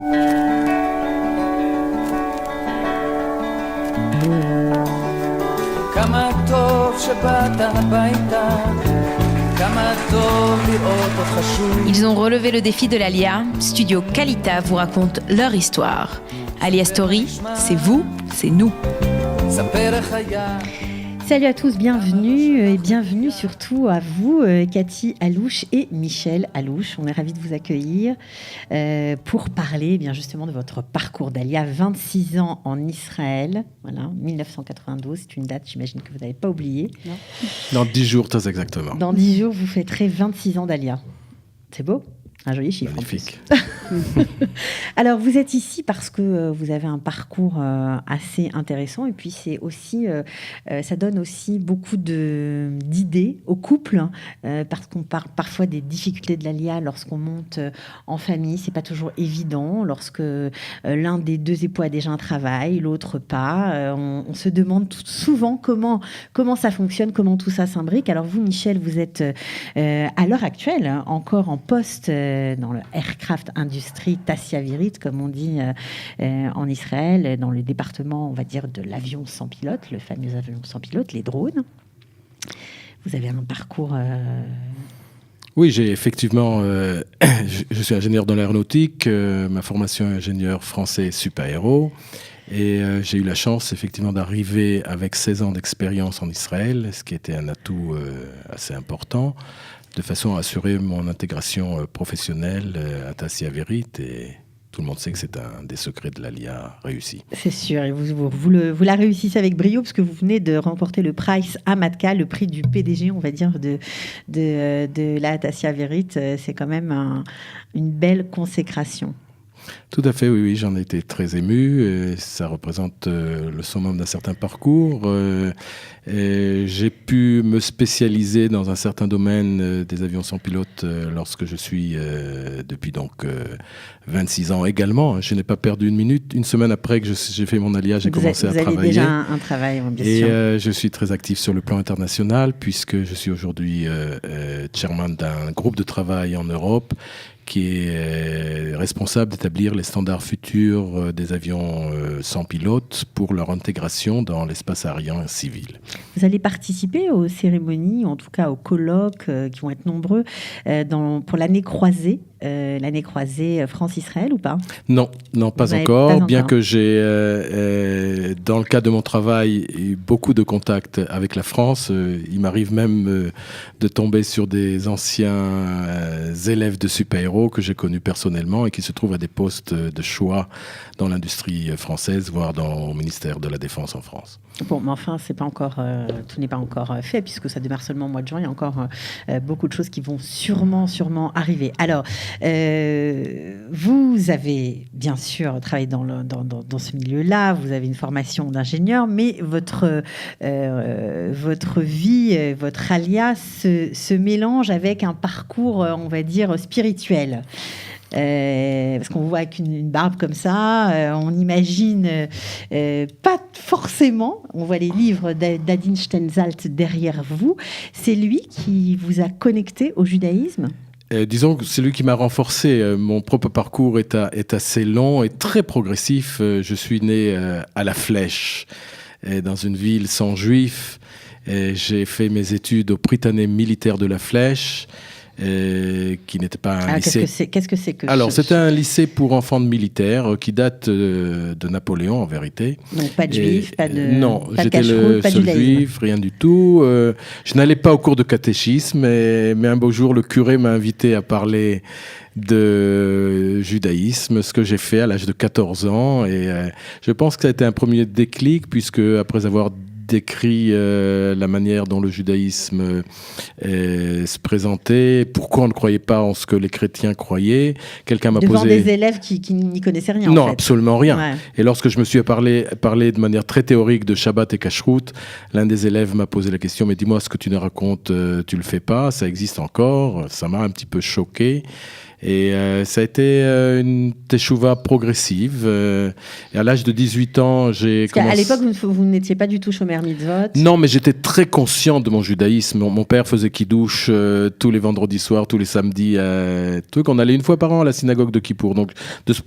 Ils ont relevé le défi de l'Alia. Studio Kalita vous raconte leur histoire. Alia Story, c'est vous, c'est nous. Salut à tous, bienvenue et bienvenue surtout à vous, Cathy Allouche et Michel Allouche. On est ravis de vous accueillir pour parler bien justement de votre parcours d'Alia. 26 ans en Israël, voilà, 1992, c'est une date, j'imagine que vous n'avez pas oubliée. Non. Dans 10 jours, très exactement. Dans 10 jours, vous fêterez 26 ans d'Alia. C'est beau ? Un joli chiffre. Magnifique. Alors, vous êtes ici parce que vous avez un parcours assez intéressant et puis c'est aussi, ça donne aussi beaucoup d'idées aux couples parce qu'on parle parfois des difficultés de l'Alia lorsqu'on monte en famille. C'est pas toujours évident lorsque l'un des deux époux a déjà un travail, l'autre pas. On se demande souvent comment ça fonctionne, comment tout ça s'imbrique. Alors vous, Michel, vous êtes à l'heure actuelle encore en poste dans le Aircraft Industry Taccia Avirit, comme on dit en Israël, dans le département, on va dire, de l'avion sans pilote, le fameux avion sans pilote, les drones. Vous avez un parcours... Oui, j'ai effectivement... je suis ingénieur dans l'aéronautique, ma formation est ingénieur français super-héros, et j'ai eu la chance effectivement d'arriver avec 16 ans d'expérience en Israël, ce qui était un atout assez important, de façon à assurer mon intégration professionnelle à Taccia Avirit, et tout le monde sait que c'est un des secrets de l'Alia réussi. C'est sûr, et vous la réussissez avec brio, parce que vous venez de remporter le Price Amatka, le prix du PDG, on va dire, de la Taccia Avirit. C'est quand même une belle consécration. Tout à fait, oui, j'en ai été très ému. Et ça représente le summum d'un certain parcours. Et j'ai pu me spécialiser dans un certain domaine des avions sans pilote lorsque je suis, depuis donc 26 ans également. Je n'ai pas perdu une minute. Une semaine après que j'ai fait mon Alia, j'ai commencé à travailler. Vous avez déjà un travail, bien sûr. Et je suis très actif sur le plan international, puisque je suis aujourd'hui chairman d'un groupe de travail en Europe qui est responsable d'établir les standards futurs des avions sans pilote pour leur intégration dans l'espace aérien civil. Vous allez participer aux cérémonies, en tout cas aux colloques qui vont être nombreux pour l'année croisée. L'année croisée France-Israël ou pas ? Non, pas encore. Bien que j'ai, dans le cadre de mon travail, eu beaucoup de contacts avec la France. Il m'arrive même de tomber sur des anciens élèves de super-héros que j'ai connus personnellement et qui se trouvent à des postes de choix dans l'industrie française, voire au ministère de la Défense en France. Bon, mais enfin, c'est pas encore, tout n'est pas encore fait, puisque ça démarre seulement au mois de juin. Il y a encore beaucoup de choses qui vont sûrement arriver. Alors, vous avez bien sûr travaillé dans ce milieu-là, vous avez une formation d'ingénieur, mais votre vie, votre Alia se mélange avec un parcours, on va dire, spirituel. Parce qu'on vous voit avec une barbe comme ça, on imagine pas forcément, on voit les livres d'Adin Stenzalt derrière vous, c'est lui qui vous a connecté au judaïsme ? Disons que c'est lui qui m'a renforcé. Mon propre parcours est assez long et très progressif. Je suis né à La Flèche, dans une ville sans juifs. J'ai fait mes études au Prytanée militaire de La Flèche, qui n'était pas un lycée. Qu'est-ce que c'est que Alors, c'était un lycée pour enfants de militaires qui date de Napoléon, en vérité. Donc, pas de juifs, pas de... Non, pas j'étais le seul juif, rien du tout. Je n'allais pas au cours de catéchisme, mais un beau jour, le curé m'a invité à parler de judaïsme, ce que j'ai fait à l'âge de 14 ans. Et je pense que ça a été un premier déclic, puisque après avoir décrit la manière dont le judaïsme se présentait, pourquoi on ne croyait pas en ce que les chrétiens croyaient. Quelqu'un m'a devant posé... des élèves qui n'y connaissaient rien. Non, en fait. Absolument rien. Ouais. Et lorsque je me suis parlé de manière très théorique de Shabbat et Kashrut, l'un des élèves m'a posé la question, mais dis-moi, ce que tu nous racontes, tu le fais pas, ça existe encore. Ça m'a un petit peu choqué. Et ça a été une teshuva progressive. Et à l'âge de 18 ans, j'ai commencé... À l'époque, vous n'étiez pas du tout shomer mitzvot. Non, mais j'étais très conscient de mon judaïsme. Mon père faisait kiddush tous les vendredis soirs, tous les samedis. On allait une fois par an à la synagogue de Kippour. Donc,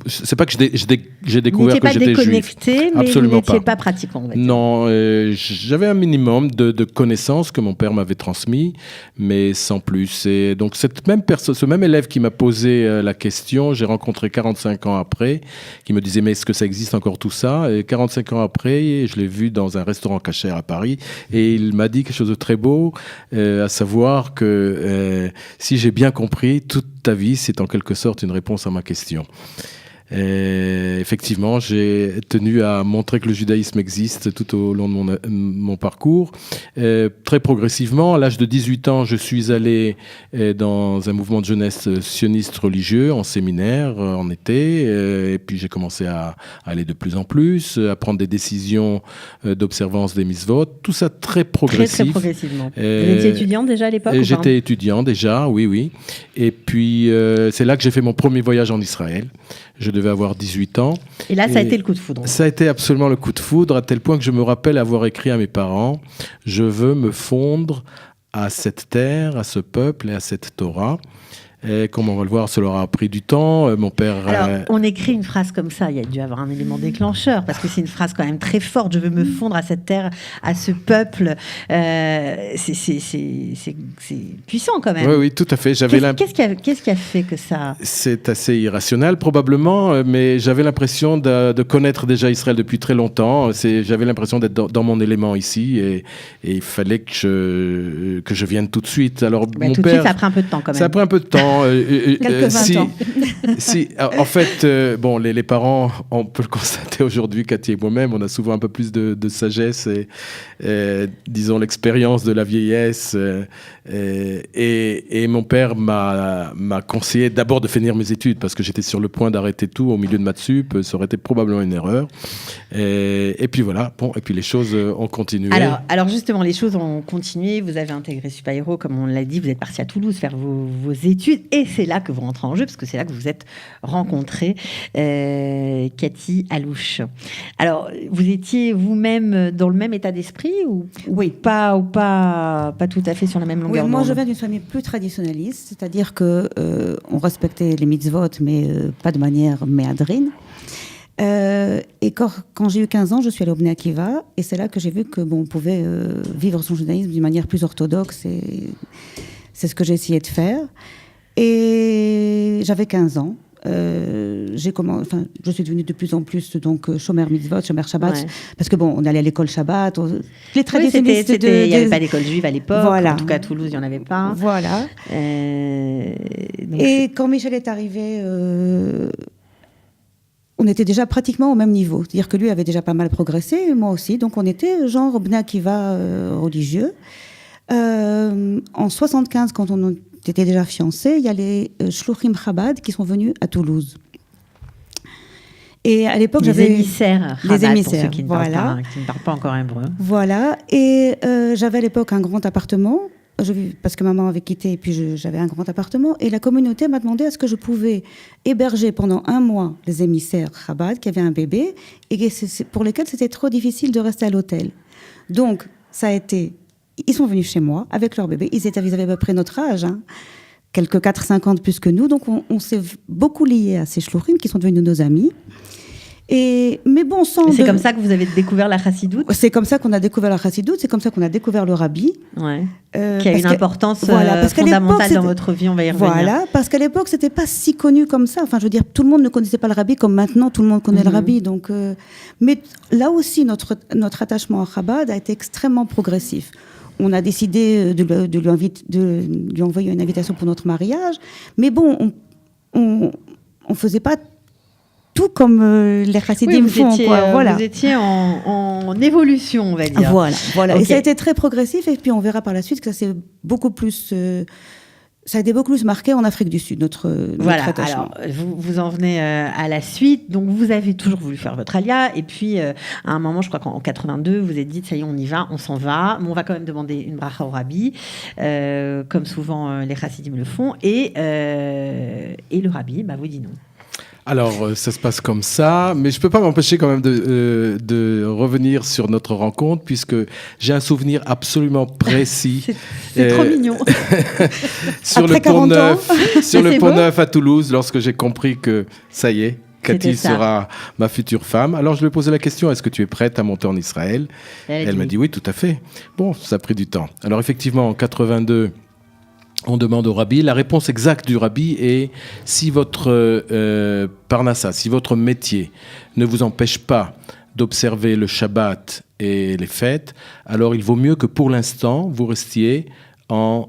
c'est pas que j'ai découvert que j'étais juif. Vous n'étiez pas déconnecté, mais vous n'étiez pas pratiquant. Non, j'avais un minimum de connaissances que mon père m'avait transmis, mais sans plus. Et donc, ce même élève qui m'a posé la question, j'ai rencontré 45 ans après, qui me disait, mais est-ce que ça existe encore tout ça? Et 45 ans après, je l'ai vu dans un restaurant cachère à Paris, et il m'a dit quelque chose de très beau, à savoir que si j'ai bien compris, toute ta vie, c'est en quelque sorte une réponse à ma question. Et effectivement, j'ai tenu à montrer que le judaïsme existe tout au long de mon parcours. Très progressivement, à l'âge de 18 ans, je suis allé dans un mouvement de jeunesse sioniste religieux en séminaire en été. Et puis j'ai commencé à aller de plus en plus, à prendre des décisions d'observance des mitzvot. Tout ça très progressif. Très progressivement. Vous étiez étudiant déjà à l'époque? J'étais étudiant déjà, oui. Et puis c'est là que j'ai fait mon premier voyage en Israël. Je devais avoir 18 ans. Et là, ça a été le coup de foudre. Ça a été absolument le coup de foudre, à tel point que je me rappelle avoir écrit à mes parents « Je veux me fondre à cette terre, à ce peuple et à cette Torah ». Et comme on va le voir, cela aura pris du temps. Mon père... Alors, on écrit une phrase comme ça, il y a dû avoir un élément déclencheur, parce que c'est une phrase quand même très forte. Je veux me fondre à cette terre, à ce peuple. C'est puissant quand même. Oui, tout à fait. Qu'est-ce qui a fait que ça... C'est assez irrationnel, probablement, mais j'avais l'impression de connaître déjà Israël depuis très longtemps. J'avais l'impression d'être dans mon élément ici, et il fallait que je vienne tout de suite. Alors, mon tout de suite, ça a pris un peu de temps quand même. Ça a pris un peu de temps. Quelques 20 ans. En fait, les parents, on peut le constater aujourd'hui, Cathy et moi-même, on a souvent un peu plus de sagesse et disons, l'expérience de la vieillesse. Et mon père m'a conseillé d'abord de finir mes études parce que j'étais sur le point d'arrêter tout au milieu de maths sup. Ça aurait été probablement une erreur. Et puis voilà. Et puis les choses ont continué. Alors justement, les choses ont continué. Vous avez intégré Supaïro, comme on l'a dit. Vous êtes parti à Toulouse faire vos études. Et c'est là que vous rentrez en jeu, parce que c'est là que vous êtes rencontrée, Cathy Alouche. Alors, vous étiez vous-même dans le même état d'esprit ou pas tout à fait sur la même longueur d'onde? Moi, je viens d'une famille plus traditionnaliste, c'est-à-dire que on respectait les mitzvot, mais pas de manière méandrine. Et quand j'ai eu 15 ans, je suis allée au Bnei Akiva, et c'est là que j'ai vu que on pouvait vivre son judaïsme d'une manière plus orthodoxe, et c'est ce que j'ai essayé de faire. Et j'avais 15 ans. Je suis devenue de plus en plus shomer mitzvot, shomer Shabbat, parce que on allait à l'école Shabbat. Les traditionnalistes, il n'y avait pas d'école juive à l'époque. Voilà. En tout cas, à Toulouse, il n'y en avait pas. Voilà. Et quand Michel est arrivé, on était déjà pratiquement au même niveau. C'est-à-dire que lui avait déjà pas mal progressé, et moi aussi. Donc on était genre Bnei Akiva religieux. En 75, quand on était déjà fiancés, il y a les Shluchim Chabad qui sont venus à Toulouse. Et à l'époque, les émissaires, pour ceux qui ne parlent pas encore hébreu. Voilà. Et j'avais à l'époque un grand appartement, parce que maman avait quitté, et puis j'avais un grand appartement. Et la communauté m'a demandé est-ce que je pouvais héberger pendant 1 mois les émissaires Chabad qui avaient un bébé, et pour lesquels c'était trop difficile de rester à l'hôtel. Donc, ça a été... Ils sont venus chez moi avec leur bébé. Ils avaient à peu près notre âge, quelques 4-5 ans de plus que nous. Donc, on s'est beaucoup liés à ces shluchim qui sont devenus nos amis. C'est comme ça que vous avez découvert la chassidoute? C'est comme ça qu'on a découvert la chassidoute. C'est comme ça qu'on a découvert le rabbi. Qui a une importance fondamentale dans votre vie, on va y revenir. Voilà, parce qu'à l'époque, c'était pas si connu comme ça. Enfin, je veux dire, tout le monde ne connaissait pas le rabbi comme maintenant, tout le monde connaît le rabbi. Donc, mais là aussi, notre attachement à Chabad a été extrêmement progressif. On a décidé de lui envoyer une invitation pour notre mariage. Mais on faisait pas tout comme les chassidim font. Vous étiez en évolution, on va dire. Voilà. Okay. Et ça a été très progressif. Et puis, on verra par la suite que ça s'est beaucoup plus ça a été beaucoup plus marqué en Afrique du Sud, notre attachement. Alors vous en venez à la suite. Donc vous avez toujours voulu faire votre alia, et puis à un moment, je crois qu'en 82, vous êtes dit ça y est, on y va, on s'en va. Mais on va quand même demander une bracha au rabbi, comme souvent les chassidim le font, et le rabbi vous dit non. Alors, ça se passe comme ça, mais je ne peux pas m'empêcher quand même de revenir sur notre rencontre, puisque j'ai un souvenir absolument précis. C'est trop mignon. Sur le pont Neuf à Toulouse, lorsque j'ai compris que ça y est, Cathy sera ma future femme. Alors, je lui ai posé la question, est-ce que tu es prête à monter en Israël ? Elle m'a dit oui, tout à fait. Bon, ça a pris du temps. Alors, effectivement, en 82... on demande au rabbi. La réponse exacte du rabbi est si votre parnassa, si votre métier ne vous empêche pas d'observer le Shabbat et les fêtes, alors il vaut mieux que pour l'instant vous restiez à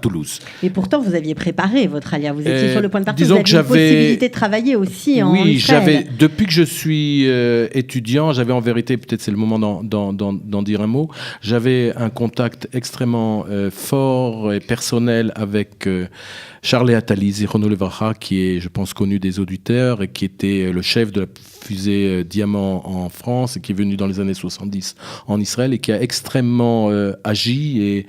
Toulouse. Et pourtant, vous aviez préparé votre alia. Vous étiez sur le point de partir. Disons vous aviez une possibilité de travailler aussi en Israël. Depuis que je suis étudiant, j'avais en vérité, peut-être c'est le moment d'en dire un mot, j'avais un contact extrêmement fort et personnel avec Charles Attali, Zichrono Levracha, qui est, je pense, connu des auditeurs et qui était le chef de la fusée Diamant en France et qui est venu dans les années 70 en Israël et qui a extrêmement agi et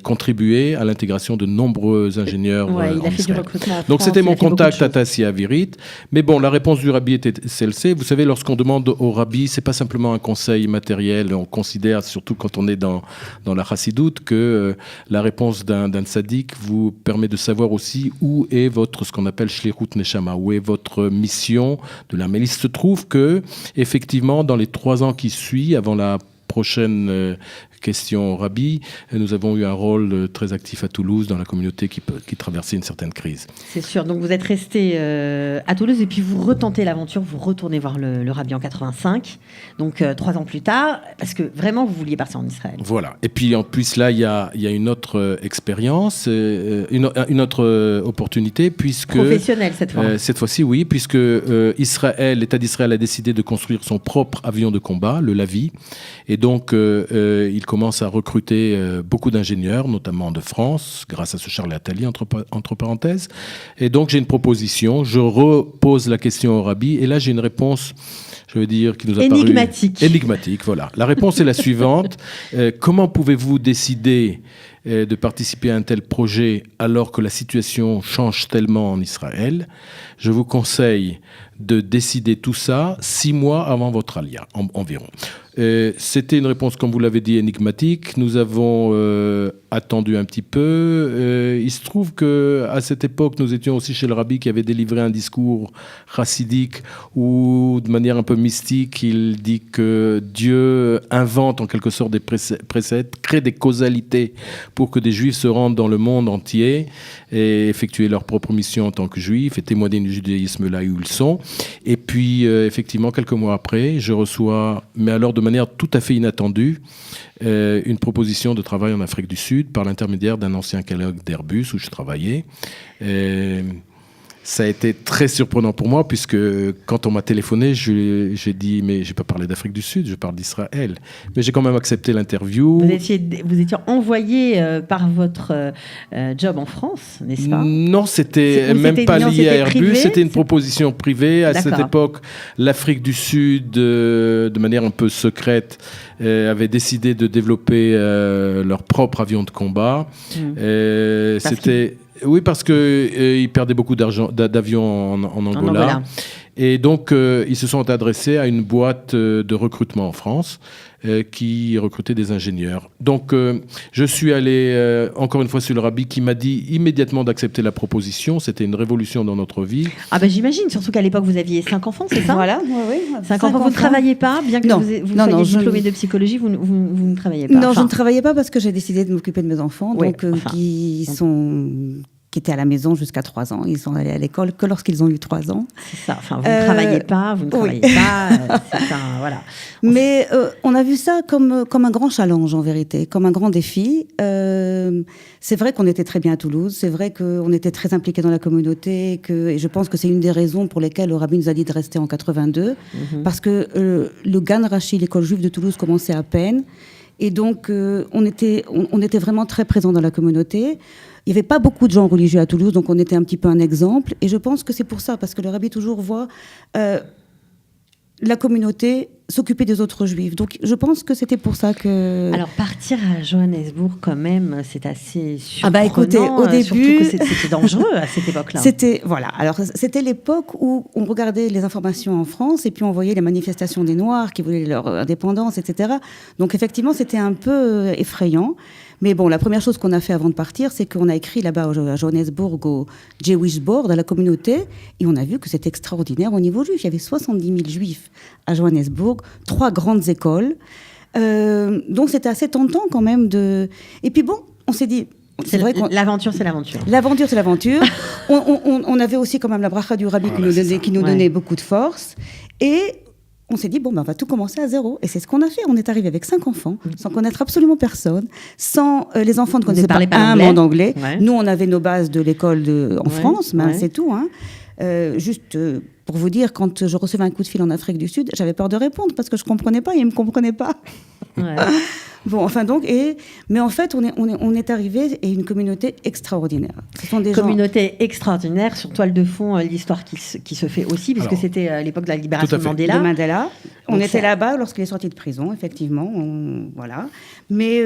contribué à l'intégration de nombreux ingénieurs il a en fait Israël. du recrutement en France. Donc c'était mon contact à Tassia Avirit. Mais bon, la réponse du rabbi était celle-ci. Vous savez, lorsqu'on demande au rabbi, c'est pas simplement un conseil matériel. On considère, surtout quand on est dans la chassidoute, que la réponse d'un tzaddik vous permet de savoir aussi où est ce qu'on appelle shlichut neshama, où est votre mission de l'âme. Il se trouve que, effectivement, dans les 3 ans qui suivent, avant la prochaine question au rabbi, nous avons eu un rôle très actif à Toulouse dans la communauté qui traversait une certaine crise. C'est sûr. Donc vous êtes resté à Toulouse et puis vous retentez l'aventure, vous retournez voir le rabbi en 85, donc 3 ans plus tard, parce que vraiment vous vouliez partir en Israël. Voilà. Et puis en plus là, il y a une autre expérience, une autre opportunité, puisque professionnelle cette fois. Cette fois-ci, oui, puisque l'État d'Israël a décidé de construire son propre avion de combat, le Lavi, et donc il commence à recruter beaucoup d'ingénieurs, notamment de France, grâce à ce Charles Attali, entre parenthèses. Et donc, j'ai une proposition. Je repose la question au rabbi. Et là, j'ai une réponse, je veux dire, qui nous a énigmatique. Énigmatique, voilà. La réponse est la suivante. Comment pouvez-vous décider de participer à un tel projet alors que la situation change tellement en Israël ? Je vous conseille de décider tout ça 6 mois avant votre alia, environ. C'était une réponse, comme vous l'avez dit, énigmatique. Nous avons attendu un petit peu. Il se trouve qu'à cette époque, nous étions aussi chez le rabbi qui avait délivré un discours chassidique où, de manière un peu mystique, il dit que Dieu invente en quelque sorte des préceptes, crée des causalités pour que des juifs se rendent dans le monde entier et effectuer leur propre mission en tant que juifs et témoigner du judaïsme là où ils sont. Et puis, effectivement, quelques mois après, je reçois, mais alors de manière tout à fait inattendue, une proposition de travail en Afrique du Sud par l'intermédiaire d'un ancien collègue d'Airbus où je travaillais. Ça a été très surprenant pour moi puisque quand on m'a téléphoné, j'ai dit mais j'ai pas parlé d'Afrique du Sud, je parle d'Israël. Mais j'ai quand même accepté l'interview. Vous étiez envoyé par votre job en France, n'est-ce pas ? Non, c'était même pas lié à Airbus, c'était une proposition privée. À cette époque, l'Afrique du Sud, de manière un peu secrète, avait décidé de développer leur propre avion de combat. Oui, parce qu'ils perdaient beaucoup d'avions en Angola. Et donc, ils se sont adressés à une boîte de recrutement en France qui recrutait des ingénieurs. Donc, je suis allé encore une fois sur le rabbi qui m'a dit immédiatement d'accepter la proposition. C'était une révolution dans notre vie. Ah ben j'imagine, surtout qu'à l'époque, vous aviez 5 enfants, c'est ça ? Voilà, oui. 5 enfants. Vous ne travailliez pas, bien que vous soyez diplômé de psychologie, vous ne travaillez pas. Non, je ne travaillais pas parce que j'ai décidé de m'occuper de mes enfants, qui étaient à la maison jusqu'à 3 ans. Ils sont allés à l'école que lorsqu'ils ont eu 3 ans. C'est ça. Enfin, vous ne travaillez pas, voilà. Mais on a vu ça comme un grand challenge, en vérité, comme un grand défi. C'est vrai qu'on était très bien à Toulouse. C'est vrai qu'on était très impliqués dans la communauté. Et je pense que c'est une des raisons pour lesquelles le rabbi nous a dit de rester en 82. Parce que le Gan Rashi, l'école juive de Toulouse, commençait à peine. Et donc, on était vraiment très présents dans la communauté. Il n'y avait pas beaucoup de gens religieux à Toulouse, donc on était un petit peu un exemple. Et je pense que c'est pour ça, parce que le rabbi toujours voit la communauté s'occuper des autres juifs. Donc je pense que c'était pour ça que... Alors partir à Johannesburg quand même, c'est assez surprenant. Ah bah écoutez, au début... Surtout que c'était dangereux à cette époque-là. C'était l'époque où on regardait les informations en France et puis on voyait les manifestations des Noirs qui voulaient leur indépendance, etc. Donc effectivement, c'était un peu effrayant. Mais bon, la première chose qu'on a fait avant de partir, c'est qu'on a écrit là-bas à Johannesburg, au Jewish Board, à la communauté, et on a vu que c'était extraordinaire au niveau juif. Il y avait 70 000 juifs à Johannesburg, 3 grandes écoles. Donc c'était assez tentant quand même de... Et puis bon, on s'est dit... L'aventure, c'est l'aventure. L'aventure, c'est l'aventure. on avait aussi quand même la bracha du rabbi qui nous donnait beaucoup de force. Et... on s'est dit, on va tout commencer à zéro. Et c'est ce qu'on a fait. On est arrivé avec 5 enfants, sans connaître absolument personne, sans les enfants ne connaissaient pas un mot d'anglais. Ouais. Nous, on avait nos bases de l'école en France, mais c'est tout. Hein. Juste pour vous dire, quand je recevais un coup de fil en Afrique du Sud, j'avais peur de répondre parce que je ne comprenais pas et ils ne me comprenaient pas. Ouais. Bon, enfin donc, mais en fait, on est arrivé et une communauté extraordinaire. Ce sont des communauté extraordinaire, sur toile de fond, l'histoire qui se fait aussi, puisque c'était à l'époque de la libération de Mandela. On était là-bas lorsqu'il est sorti de prison, effectivement. Voilà. Mais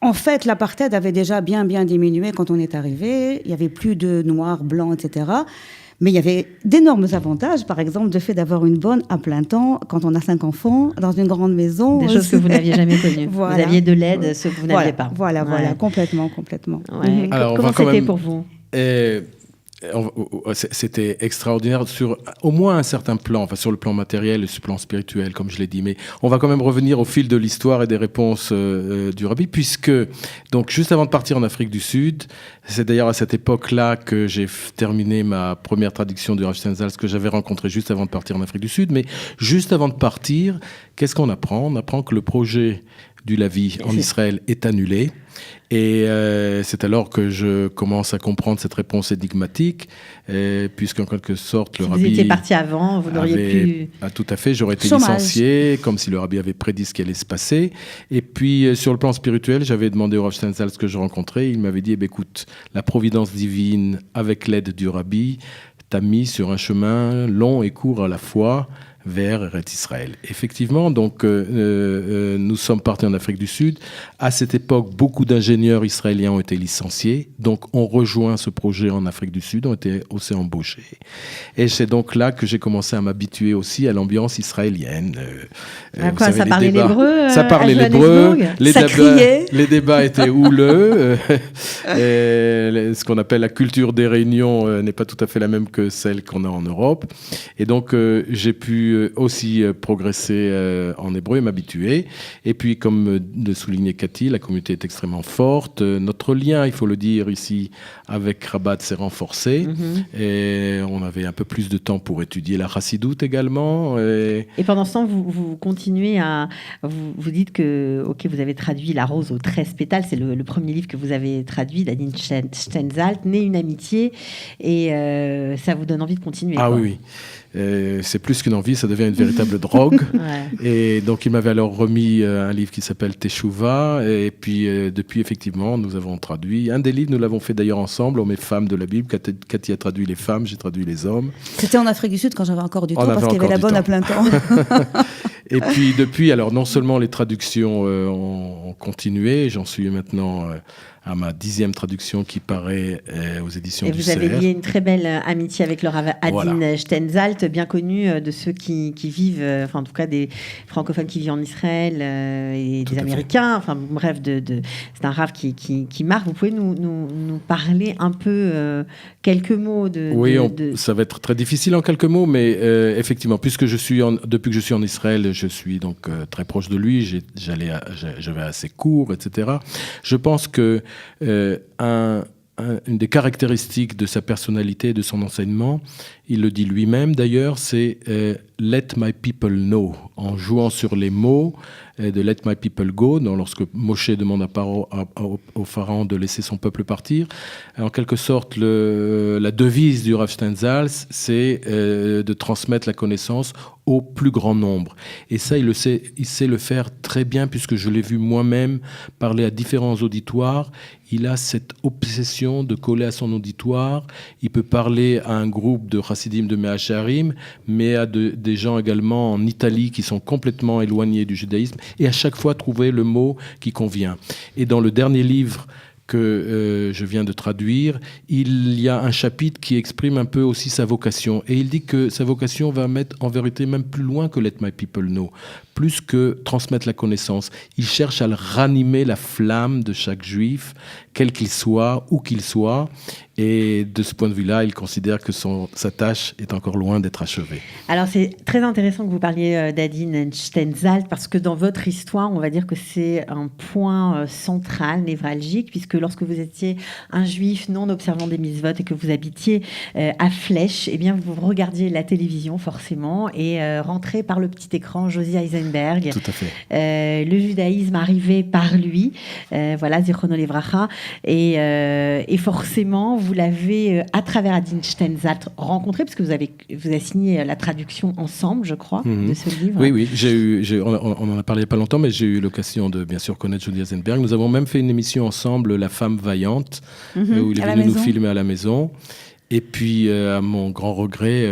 en fait, l'apartheid avait déjà bien diminué quand on est arrivé. Il n'y avait plus de noirs, blancs, etc. Mais il y avait d'énormes avantages, par exemple, le fait d'avoir une bonne à plein temps quand on a 5 enfants, dans une grande maison. Des choses que vous n'aviez jamais connues. Voilà. Vous aviez de l'aide, ce que vous n'aviez pas. Voilà, complètement. Ouais. Alors, comment c'était pour vous ? C'était extraordinaire sur au moins un certain plan, enfin sur le plan matériel et sur le plan spirituel, comme je l'ai dit. Mais on va quand même revenir au fil de l'histoire et des réponses du rabbi, puisque donc juste avant de partir en Afrique du Sud, c'est d'ailleurs à cette époque-là que j'ai terminé ma première traduction du Rav Stenzhals que j'avais rencontré juste avant de partir en Afrique du Sud. Mais juste avant de partir, qu'est-ce qu'on apprend ? On apprend que le projet du Lavi en Israël est annulé. Et c'est alors que je commence à comprendre cette réponse énigmatique, puisqu'en quelque sorte, le rabbi... Vous étiez parti avant, vous n'auriez pu... Ah, tout à fait, j'aurais été licencié, comme si le rabbi avait prédit ce qui allait se passer. Et puis, sur le plan spirituel, j'avais demandé au Rav Stenzhals que je rencontrais. Il m'avait dit, écoute, la providence divine, avec l'aide du rabbi, t'a mis sur un chemin long et court à la fois, vers Eretz Israël. Effectivement, donc, nous sommes partis en Afrique du Sud. À cette époque, beaucoup d'ingénieurs israéliens ont été licenciés. Donc, on rejoint ce projet en Afrique du Sud, ont été aussi embauchés. Et c'est donc là que j'ai commencé à m'habituer aussi à l'ambiance israélienne. Ça parlait l'hébreu. Ça parlait l'hébreu. Les débats étaient houleux. Ce qu'on appelle la culture des réunions n'est pas tout à fait la même que celle qu'on a en Europe. Et donc, j'ai pu aussi progresser en hébreu et m'habituer. Et puis, comme le soulignait Cathy, la communauté est extrêmement forte. Notre lien, il faut le dire ici, avec Rabat s'est renforcé. Et on avait un peu plus de temps pour étudier la chassidoute également. Et pendant ce temps, vous continuez à... Vous dites que, vous avez traduit La Rose aux 13 pétales. C'est le premier livre que vous avez traduit d'Adine Stenzhals, Né une amitié. Et ça vous donne envie de continuer. Ah oui. C'est plus qu'une envie, ça devient une véritable drogue. Et donc, il m'avait alors remis un livre qui s'appelle Teshuvah. Et puis, depuis, effectivement, nous avons traduit. Un des livres, nous l'avons fait d'ailleurs ensemble, Hommes et femmes de la Bible. Cathy a traduit les femmes, j'ai traduit les hommes. C'était en Afrique du Sud quand j'avais encore du temps, parce qu'il y avait la bonne à plein temps. Et puis, depuis, alors, non seulement les traductions ont continué, j'en suis maintenant... à ma 10e traduction qui paraît aux éditions du CERF. Et vous avez lié une très belle amitié avec le Rav Adine Stenzhals, bien connu de ceux qui vivent, enfin en tout cas des francophones qui vivent en Israël et des Américains. Enfin bref, c'est un Rav qui marque. Vous pouvez nous parler un peu quelques mots de... Oui, ça va être très difficile en quelques mots, mais effectivement, puisque depuis que je suis en Israël, je suis donc très proche de lui, j'avais à ses cours, etc. Je pense que une des caractéristiques de sa personnalité, de son enseignement, il le dit lui-même d'ailleurs, c'est « let my people know ». En jouant sur les mots, de Let My People Go, lorsque Moshe demande au pharaon de laisser son peuple partir. En quelque sorte, la devise du Rav Steinsaltz, c'est de transmettre la connaissance au plus grand nombre. Et ça, il sait le faire très bien, puisque je l'ai vu moi-même parler à différents auditoires. Il a cette obsession de coller à son auditoire. Il peut parler à un groupe de chassidim de Mea Shearim, mais à des gens également en Italie qui sont complètement éloignés du judaïsme, et à chaque fois trouver le mot qui convient. Et dans le dernier livre que je viens de traduire, il y a un chapitre qui exprime un peu aussi sa vocation. Et il dit que sa vocation va mettre en vérité même plus loin que Let My People Know, plus que transmettre la connaissance. Il cherche à ranimer la flamme de chaque juif, quel qu'il soit, où qu'il soit. Et de ce point de vue-là, il considère que sa tâche est encore loin d'être achevée. Alors, c'est très intéressant que vous parliez d'Adin Steinsaltz, parce que dans votre histoire, on va dire que c'est un point central, névralgique, puisque lorsque vous étiez un juif non observant des mitzvot et que vous habitiez à Flèche, eh bien, vous regardiez la télévision, forcément, et rentré par le petit écran Josie Eisenberg. Tout à fait. Le judaïsme arrivait par lui, voilà, Zichrono Livracha, et forcément, vous l'avez, à travers Adin Steinsaltz, rencontré, parce que vous avez signé la traduction ensemble, je crois, de ce livre. Oui, on en a parlé il n'y a pas longtemps, mais j'ai eu l'occasion de, bien sûr, connaître Josie Eisenberg. Nous avons même fait une émission ensemble, La femme vaillante, où il est venu nous filmer à la maison. Et puis, à mon grand regret,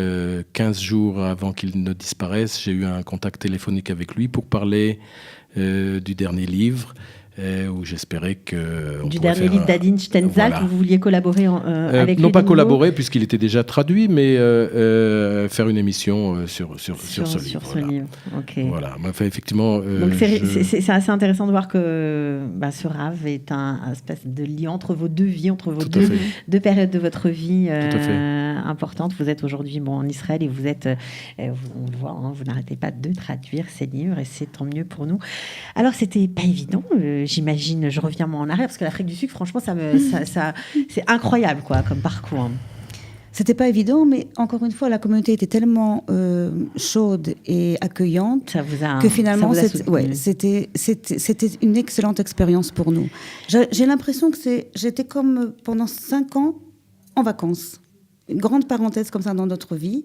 15 jours avant qu'il ne disparaisse, j'ai eu un contact téléphonique avec lui pour parler du dernier livre, où j'espérais que... Du dernier livre d'Adin Steinsaltz, voilà. Vous vouliez collaborer avec lui? Non pas collaborer, puisqu'il était déjà traduit, mais faire une émission sur ce livre. Okay. Voilà. Enfin, effectivement... Donc c'est assez intéressant de voir que ce Rav est un espèce de lien entre vos deux vies, entre vos deux périodes de votre vie importantes. Vous êtes aujourd'hui en Israël et vous êtes... on le voit, vous n'arrêtez pas de traduire ces livres et c'est tant mieux pour nous. Alors, c'était pas évident, j'imagine, je reviens moi en arrière, parce que l'Afrique du Sud, franchement, c'est incroyable quoi, comme parcours. C'était pas évident, mais encore une fois, la communauté était tellement chaude et accueillante que finalement, c'était une excellente expérience pour nous. J'ai l'impression que j'étais comme pendant 5 ans en vacances. Une grande parenthèse comme ça dans notre vie.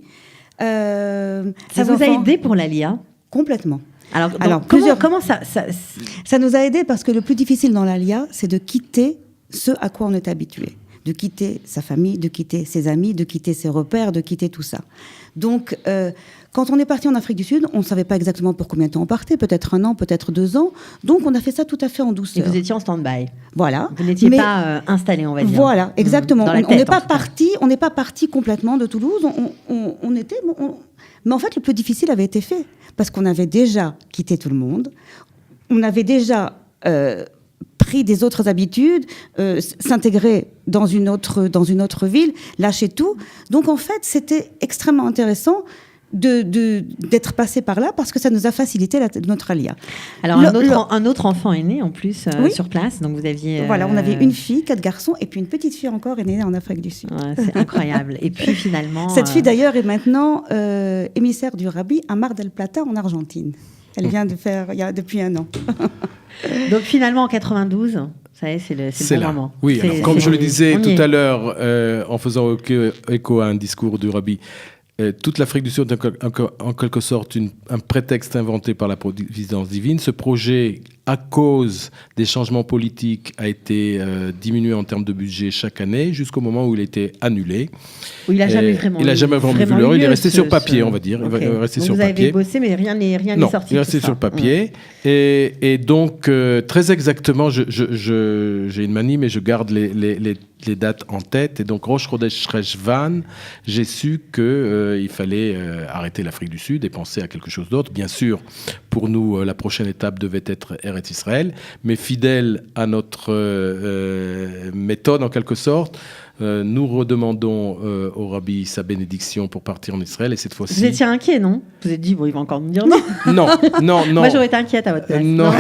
Ça vous a aidé pour l'Aliyah? Complètement. Alors comment ça nous a aidés, parce que le plus difficile dans l'Aliyah, c'est de quitter ce à quoi on est habitué. De quitter sa famille, de quitter ses amis, de quitter ses repères, de quitter tout ça. Donc, quand on est parti en Afrique du Sud, on ne savait pas exactement pour combien de temps on partait, peut-être 1 an, peut-être 2 ans. Donc, on a fait ça tout à fait en douceur. Et vous étiez en stand-by. Voilà. Vous n'étiez pas installé, on va dire. Voilà, exactement. On n'est pas parti complètement de Toulouse. On était... Mais en fait, le plus difficile avait été fait, parce qu'on avait déjà quitté tout le monde. On avait déjà... pris des autres habitudes, s'intégrer dans une autre ville, lâcher tout. Donc en fait, c'était extrêmement intéressant d'être passé par là, parce que ça nous a facilité notre Aliyah. Alors un autre enfant est né en plus sur place, donc vous aviez... Voilà, on avait une fille, 4 garçons, et puis une petite fille encore est née en Afrique du Sud. Ouais, c'est incroyable. Et puis finalement... Cette fille d'ailleurs est maintenant émissaire du Rabbi à Mar del Plata en Argentine. Elle vient de faire depuis 1 an. Donc finalement en 92, ça y est, c'est le bon moment. Oui, alors, comme je le disais tout à l'heure, en faisant écho à un discours du Rabbi, toute l'Afrique du Sud est en quelque sorte un prétexte inventé par la providence divine. Ce projet, à cause des changements politiques, a été diminué en termes de budget chaque année, jusqu'au moment où il a été annulé. Il n'a jamais vraiment vu l'heure. Il est resté sur papier, on va dire. Okay. Il est resté donc sur vous papier. Avez bossé, mais rien n'est sorti. Il est resté sur le papier. Et donc, très exactement, j'ai une manie, mais je garde les dates en tête. Et donc, Rosh Chodesh Shvan, j'ai su qu'il fallait arrêter l'Afrique du Sud et penser à quelque chose d'autre. Bien sûr, pour nous, la prochaine étape devait être Eretz Israël, mais fidèle à notre méthode, en quelque sorte, nous redemandons au rabbi sa bénédiction pour partir en Israël. Et cette fois-ci... Vous étiez inquiet, non? Vous êtes dit, bon, il va encore me dire non. Non. Moi, j'aurais été inquiète à votre place. Non,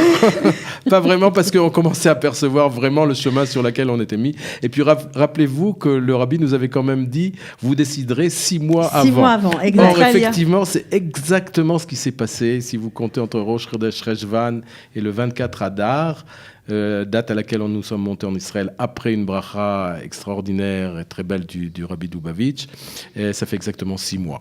pas vraiment, parce qu'on commençait à percevoir vraiment le chemin sur lequel on était mis. Et puis, rappelez-vous que le rabbi nous avait quand même dit, vous déciderez 6 mois avant. 6 mois avant, exactement. Or, effectivement, c'est exactement ce qui s'est passé. Si vous comptez entre Rosh Chodesh Reshvan et le 24 Adar, date à laquelle nous sommes montés en Israël après une bracha extraordinaire et très belle du Rabbi Dubavitch. Et ça fait exactement 6 mois.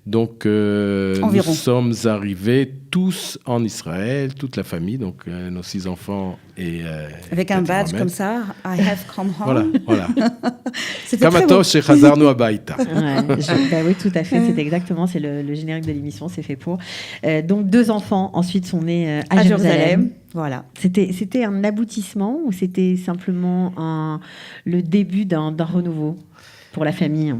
Donc, nous sommes arrivés tous en Israël, toute la famille, donc nos 6 enfants et... avec un badge comme ça, I have come home. Voilà. C'était très beau. Kamato chez Chazarnu Abaïta. Oui, tout à fait, c'est exactement, c'est le générique de l'émission, c'est fait pour. Donc 2 enfants ensuite sont nés à Jérusalem. Voilà. C'était un aboutissement ou c'était simplement le début d'un renouveau pour la famille?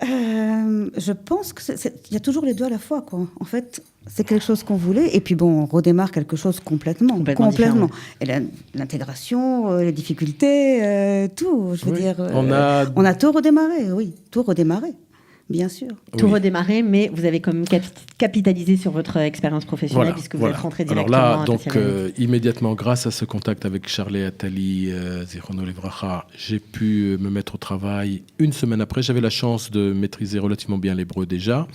Je pense qu'il y a toujours les deux à la fois, quoi. En fait, c'est quelque chose qu'on voulait, et puis bon, on redémarre quelque chose complètement. Et l'intégration, les difficultés, tout. Je veux dire, on a tout redémarré, tout redémarré. Bien sûr. Tout redémarrer, mais vous avez quand même capitalisé sur votre expérience professionnelle puisque vous êtes rentré directement. Alors là, donc, immédiatement, grâce à ce contact avec Charlie Attali, Zichrono Livracha, j'ai pu me mettre au travail 1 semaine après. J'avais la chance de maîtriser relativement bien l'hébreu déjà.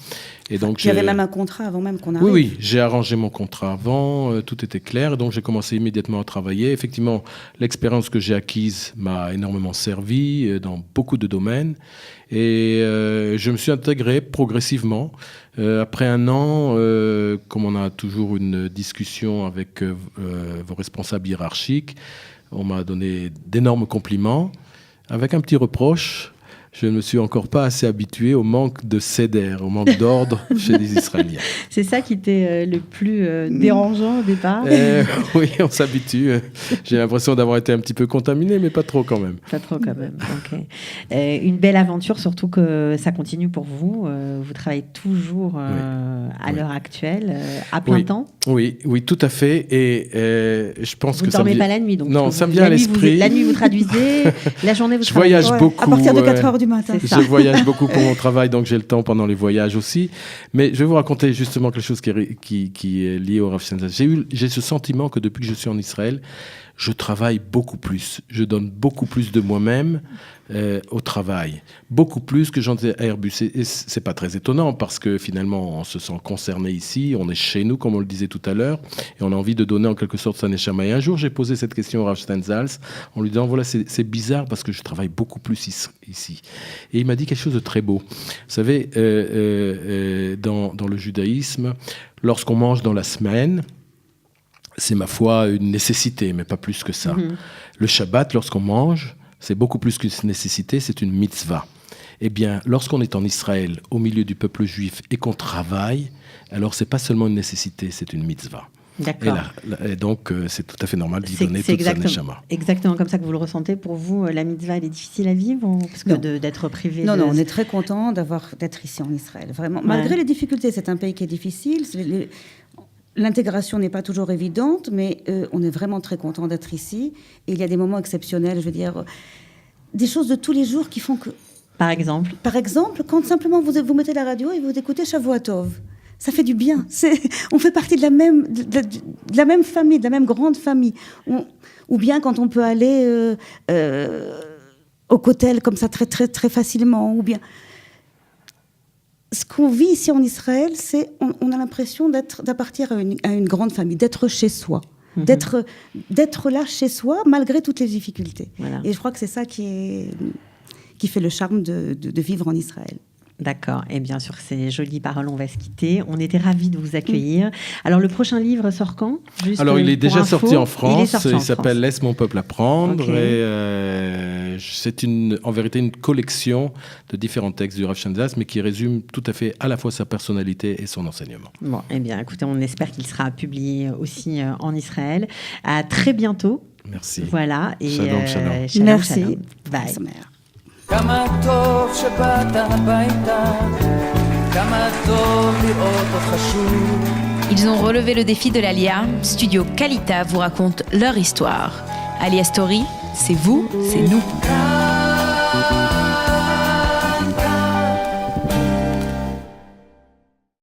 Et donc, j'avais même un contrat avant même qu'on arrive. Oui, j'ai arrangé mon contrat avant, tout était clair. Donc, j'ai commencé immédiatement à travailler. Effectivement, l'expérience que j'ai acquise m'a énormément servi dans beaucoup de domaines. Et je me suis intégré progressivement. Après 1 an, comme on a toujours une discussion avec vos responsables hiérarchiques, on m'a donné d'énormes compliments, avec un petit reproche. Je ne me suis encore pas assez habitué au manque de seder, au manque d'ordre chez les Israéliens. C'est ça qui était le plus dérangeant au départ? Oui, on s'habitue. J'ai l'impression d'avoir été un petit peu contaminé, mais pas trop quand même. Pas trop quand même, ok. Une belle aventure, surtout que ça continue pour vous. Vous travaillez toujours à l'heure actuelle, à plein temps? Oui, tout à fait. Et je pense vous que ça ne dormez pas la nuit, donc non, ça me vient à l'esprit. La nuit, vous traduisez, la journée, vous travaillez. Je voyage beaucoup. À partir de 4 heures du matin. Je voyage beaucoup pour mon travail, donc j'ai le temps pendant les voyages aussi. Mais je vais vous raconter justement quelque chose qui est lié au Rav Steinsaltz. J'ai ce sentiment que depuis que je suis en Israël, je travaille beaucoup plus. Je donne beaucoup plus de moi-même au travail. Beaucoup plus que j'en ai à Airbus. Et c'est pas très étonnant parce que finalement, on se sent concerné ici. On est chez nous, comme on le disait tout à l'heure. Et on a envie de donner en quelque sorte sa neshama. Et un jour, j'ai posé cette question au Rav Steinsaltz en lui disant, voilà, c'est bizarre parce que je travaille beaucoup plus ici. Et il m'a dit quelque chose de très beau. Vous savez, dans le judaïsme, lorsqu'on mange dans la semaine, c'est ma foi une nécessité, mais pas plus que ça. Le Shabbat, lorsqu'on mange, c'est beaucoup plus qu'une nécessité, c'est une mitzvah. Eh bien, lorsqu'on est en Israël, au milieu du peuple juif, et qu'on travaille, alors c'est pas seulement une nécessité, c'est une mitzvah. D'accord. Et donc, c'est tout à fait normal d'y donner toute sa neshama. Exactement comme ça que vous le ressentez. Pour vous, la mitzvah, elle est difficile à vivre parce que d'être privé Non, on est très content d'être ici en Israël. Vraiment, malgré les difficultés, c'est un pays qui est difficile. L'intégration n'est pas toujours évidente, mais on est vraiment très content d'être ici. Et il y a des moments exceptionnels, je veux dire, des choses de tous les jours qui font que... Par exemple, quand simplement vous mettez la radio et vous écoutez Shavua Tov. Ça fait du bien. On fait partie de la même famille, de la même grande famille. Ou bien quand on peut aller au Kotel comme ça très, très, très facilement. Ou bien... Ce qu'on vit ici en Israël, c'est on a l'impression d'appartenir à une grande famille, d'être chez soi, d'être là chez soi malgré toutes les difficultés. Voilà. Et je crois que c'est ça qui fait le charme de vivre en Israël. D'accord. Et bien sûr, ces jolies paroles, on va se quitter. On était ravis de vous accueillir. Alors, le prochain livre sort quand? Alors, il est déjà sorti en France. Il s'appelle « Laisse mon peuple apprendre ». Okay. Et c'est en vérité une collection de différents textes du Rav Steinsaltz, mais qui résume tout à fait à la fois sa personnalité et son enseignement. Bon, eh bien, écoutez, on espère qu'il sera publié aussi en Israël. À très bientôt. Merci. Voilà. Et shalom. Merci. Shalom. Bye. כמה טוב שבאת הביתה, כמה טוב לראות אותך שוב. Ils ont relevé le défi de l'Alia. Studio Kalita vous raconte leur histoire. Alia Story, c'est vous, c'est nous.